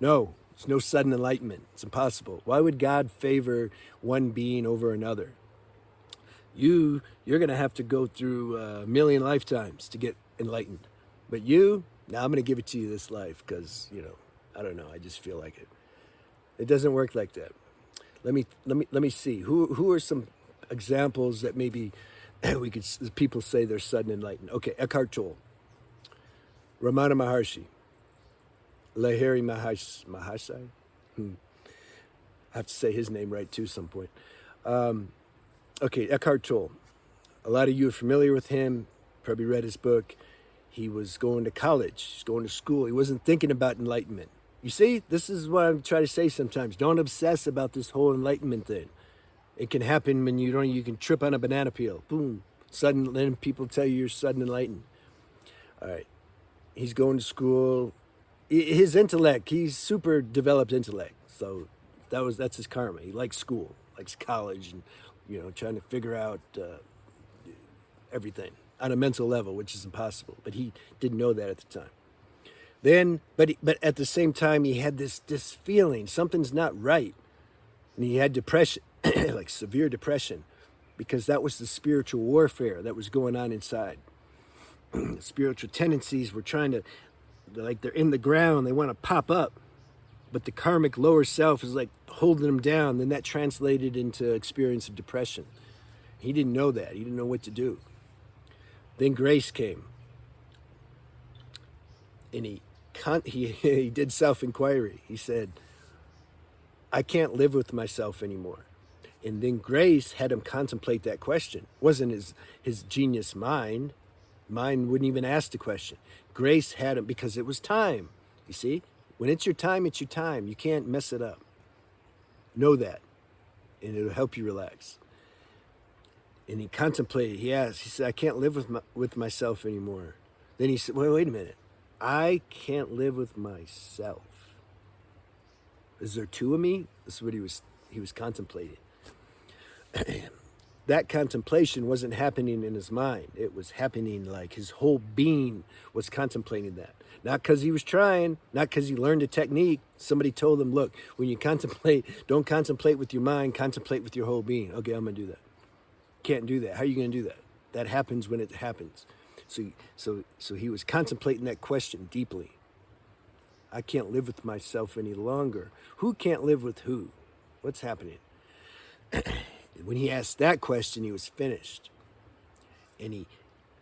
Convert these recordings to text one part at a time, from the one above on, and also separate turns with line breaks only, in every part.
No, there's no sudden enlightenment. It's impossible. Why would God favor one being over another? You're going to have to go through a million lifetimes to get enlightened. But now I'm going to give it to you this life because, I don't know, I just feel like it. It doesn't work like that. Let me see. Who are some examples that maybe people say they're sudden enlightened? Okay, Eckhart Tolle, Ramana Maharshi, Lahiri Mahasai. I have to say his name right too some point. Okay, Eckhart Tolle. A lot of you are familiar with him, probably read his book. He was going to college, he's going to school. He wasn't thinking about enlightenment. You see, this is what I'm trying to say sometimes. Don't obsess about this whole enlightenment thing. It can happen when you can trip on a banana peel. Boom. Then people tell you you're sudden enlightened. All right. He's going to school. His intellect, he's super developed intellect. So that's his karma. He likes school, likes college, and trying to figure out everything on a mental level, which is impossible. But he didn't know that at the time. But at the same time, he had this feeling something's not right, and he had depression, like severe depression, because that was the spiritual warfare that was going on inside. Spiritual tendencies were they're in the ground, they want to pop up, but the karmic lower self is like holding them down. Then that translated into experience of depression. He didn't know that. He didn't know what to do. Then grace came, and he did self-inquiry. He said, I can't live with myself anymore. And then grace had him contemplate that question. It wasn't his genius mind. Mind wouldn't even ask the question. Grace had him, because it was time. You see, when it's your time, it's your time. You can't mess it up. Know that, and it'll help you relax. And he contemplated. He said, I can't live with myself anymore. Then he said, wait a minute. I can't live with myself. Is there two of me? This is what he was contemplating. That contemplation wasn't happening in his mind. It was happening like his whole being was contemplating that. Not because he was trying, not because he learned a technique. Somebody told him, look, when you contemplate, don't contemplate with your mind, contemplate with your whole being. Okay, I'm going to do that. Can't do that. How are you going to do that? That happens when it happens. So he was contemplating that question deeply. I can't live with myself any longer. Who can't live with who? What's happening? When he asked that question, he was finished. And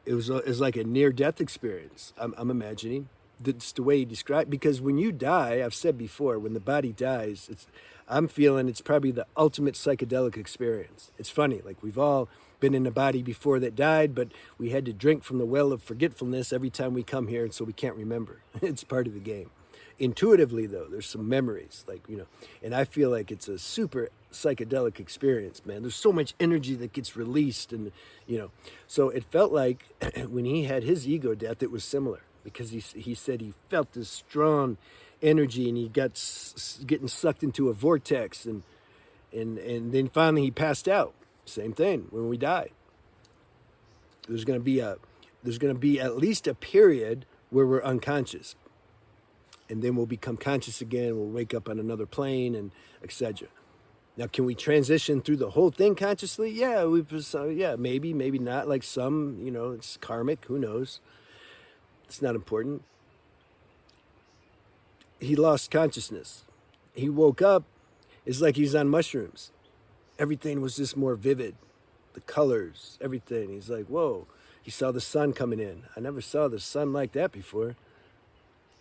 it was like a near-death experience, I'm imagining. That's the way he described, because when you die, I've said before, when the body dies, I'm feeling it's probably the ultimate psychedelic experience. It's funny, like we've all been in a body before that died, but we had to drink from the well of forgetfulness every time we come here, and so we can't remember. It's part of the game. Intuitively, though, there's some memories, and I feel like it's a super psychedelic experience, man. There's so much energy that gets released, and so it felt like when he had his ego death, it was similar, because he said he felt this strong energy, and he got getting sucked into a vortex, and then finally he passed out. Same thing when we die. There's going to be at least a period where we're unconscious, and then we'll become conscious again. We'll wake up on another plane, and etc. Now, can we transition through the whole thing consciously? Yeah, maybe not. Like some, it's karmic. Who knows? It's not important. He lost consciousness. He woke up. It's like he's on mushrooms. Everything was just more vivid. The colors, everything. He's like, whoa. He saw the sun coming in. I never saw the sun like that before.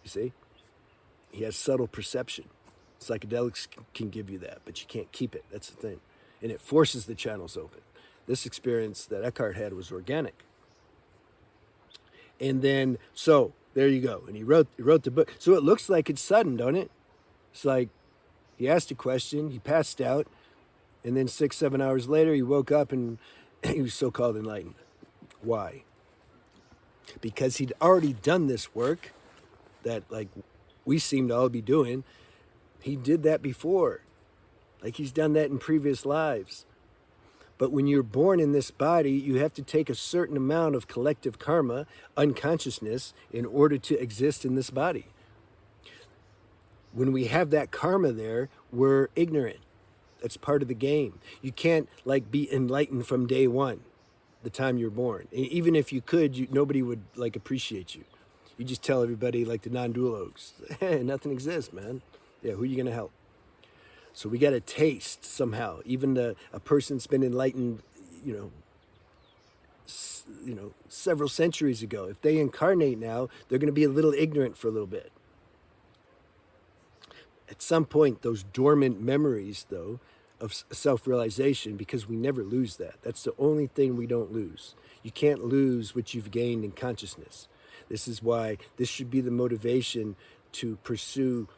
You see? He has subtle perception. Psychedelics can give you that, but you can't keep it. That's the thing. And it forces the channels open. This experience that Eckhart had was organic. And then, so, there you go. And he wrote the book. So it looks like it's sudden, don't it? It's like he asked a question, he passed out, and then 6-7 hours later, he woke up and he was so-called enlightened. Why? Because he'd already done this work that, like, we seem to all be doing. He did that before. Like, he's done that in previous lives. But when you're born in this body, you have to take a certain amount of collective karma, unconsciousness, in order to exist in this body. when we have that karma there, we're ignorant. That's part of the game. You can't like be enlightened from day one, the time you're born. Even if you could, nobody would like appreciate you. You just tell everybody like the non-dual-oaks, hey, nothing exists, man. Yeah, who are you gonna help? So we got a taste somehow. Even a person's been enlightened, you know, several centuries ago. If they incarnate now, they're going to be a little ignorant for a little bit. At some point, those dormant memories, though, of self-realization, because we never lose that. That's the only thing we don't lose. You can't lose what you've gained in consciousness. This is why this should be the motivation to pursue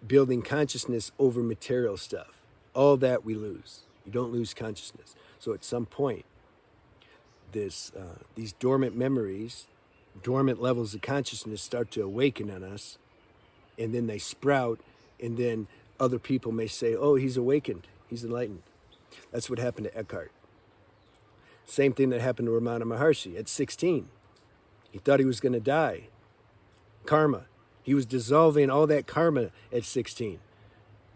building consciousness over material stuff. All that we lose. You don't lose consciousness. So at some point, these dormant memories, dormant levels of consciousness start to awaken on us, and then they sprout, and then other people may say, oh, he's awakened, he's enlightened. That's what happened to Eckhart. Same thing that happened to Ramana Maharshi at 16. He thought he was going to die. Karma. He was dissolving all that karma at 16.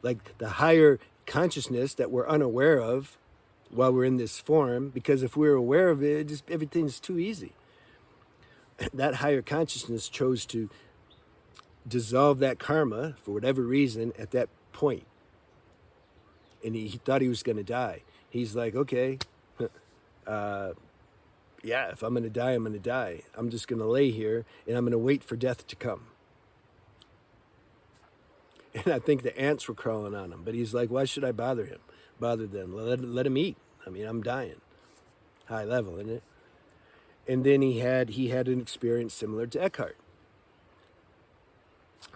Like the higher consciousness that we're unaware of while we're in this form, because if we're aware of it, just everything's too easy. That higher consciousness chose to dissolve that karma for whatever reason at that point. And he thought he was going to die. He's like, okay, yeah, if I'm going to die, I'm going to die. I'm just going to lay here and I'm going to wait for death to come. And I think the ants were crawling on him. But he's like, why should I bother them? Let him eat. I mean, I'm dying. High level, isn't it? And then he had an experience similar to Eckhart.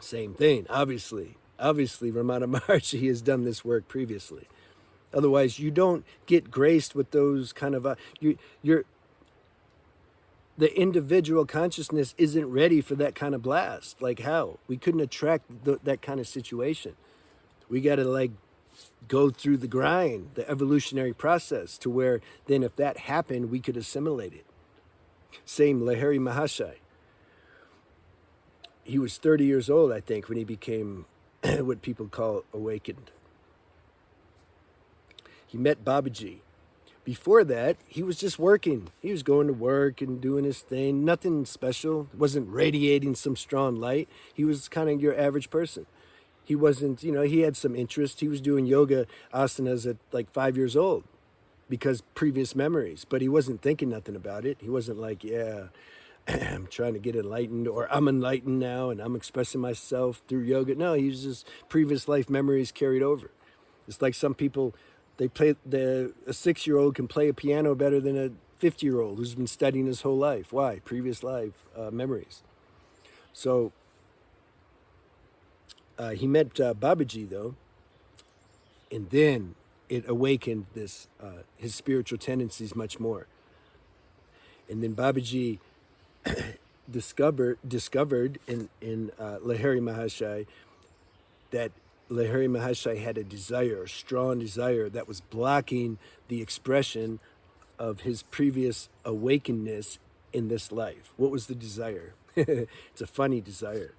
Same thing, obviously. Obviously, Ramana Maharshi has done this work previously. Otherwise, you don't get graced with those kind of... the individual consciousness isn't ready for that kind of blast. Like how? We couldn't attract that kind of situation. We got to like go through the grind, the evolutionary process, to where then if that happened, we could assimilate it. Same Lahiri Mahashai. He was 30 years old, I think, when he became what people call awakened. He met Babaji. Before that, he was just working. He was going to work and doing his thing. Nothing special. Wasn't radiating some strong light. He was kind of your average person. He wasn't, he had some interest. He was doing yoga asanas at like 5 years old because previous memories. But he wasn't thinking nothing about it. He wasn't like, yeah, I'm trying to get enlightened, or I'm enlightened now and I'm expressing myself through yoga. No, he was just previous life memories carried over. It's like some people... a 6-year-old can play a piano better than a 50-year-old who's been studying his whole life. Why? Previous life memories. So he met Babaji, though, and then it awakened his spiritual tendencies much more. And then Babaji discovered in Lahiri Mahashai that Lahiri Mahashai had a strong desire that was blocking the expression of his previous awakenedness in this life. What was the desire? It's a funny desire.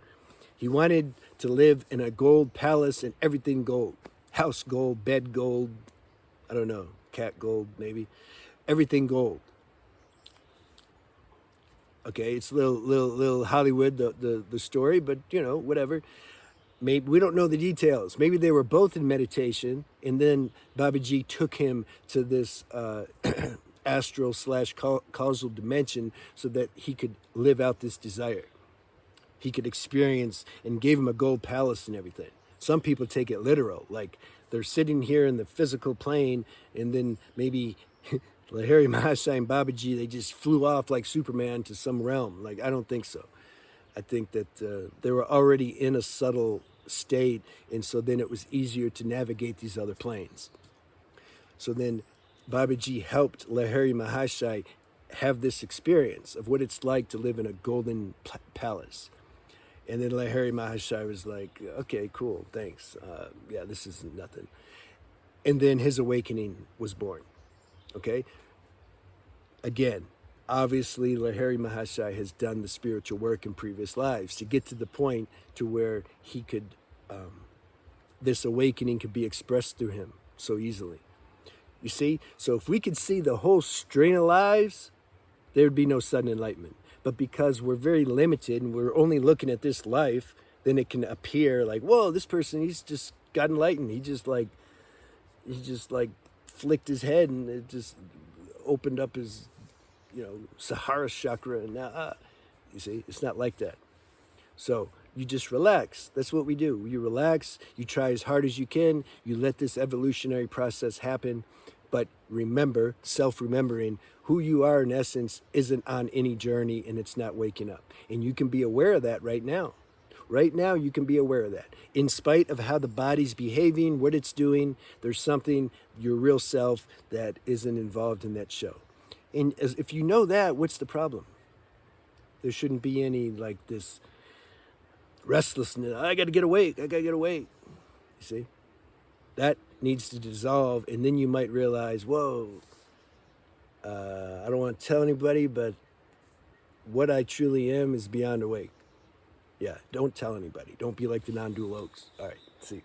He wanted to live in a gold palace and everything gold. House gold, bed gold, I don't know, cat gold maybe. Everything gold. Okay, it's a little Hollywood, the story, but whatever. Maybe we don't know the details. Maybe they were both in meditation, and then Babaji took him to this astral / causal dimension so that he could live out this desire. He could experience, and gave him a gold palace and everything. Some people take it literal, like they're sitting here in the physical plane, and then maybe Lahiri Mahashai and Babaji, they just flew off like Superman to some realm. Like, I don't think so. I think that they were already in a subtle state, and so then it was easier to navigate these other planes. So then Babaji helped Lahiri Mahashai have this experience of what it's like to live in a golden palace. And then Lahiri Mahashai was like, okay, cool, thanks. Yeah, this isn't nothing. And then his awakening was born. Okay? Again, obviously, Lahiri Mahashai has done the spiritual work in previous lives to get to the point to where he could this awakening could be expressed through him so easily. You see? So if we could see the whole string of lives, there'd be no sudden enlightenment. But because we're very limited and we're only looking at this life, then it can appear like, whoa, this person, he's just got enlightened. He just like flicked his head and it just opened up his, Sahara chakra. And now, you see, it's not like that. So you just relax. That's what we do. You relax. You try as hard as you can. You let this evolutionary process happen. But remember, self-remembering, who you are in essence isn't on any journey and it's not waking up. And you can be aware of that right now. Right now, you can be aware of that. In spite of how the body's behaving, what it's doing, there's something, your real self, that isn't involved in that show. And if you know that, what's the problem? There shouldn't be any like this restlessness. I got to get awake. I got to get awake. You see? That needs to dissolve, and then you might realize, whoa, I don't want to tell anybody, but what I truly am is beyond awake. Yeah, don't tell anybody. Don't be like the non-dual oaks. All right, see you.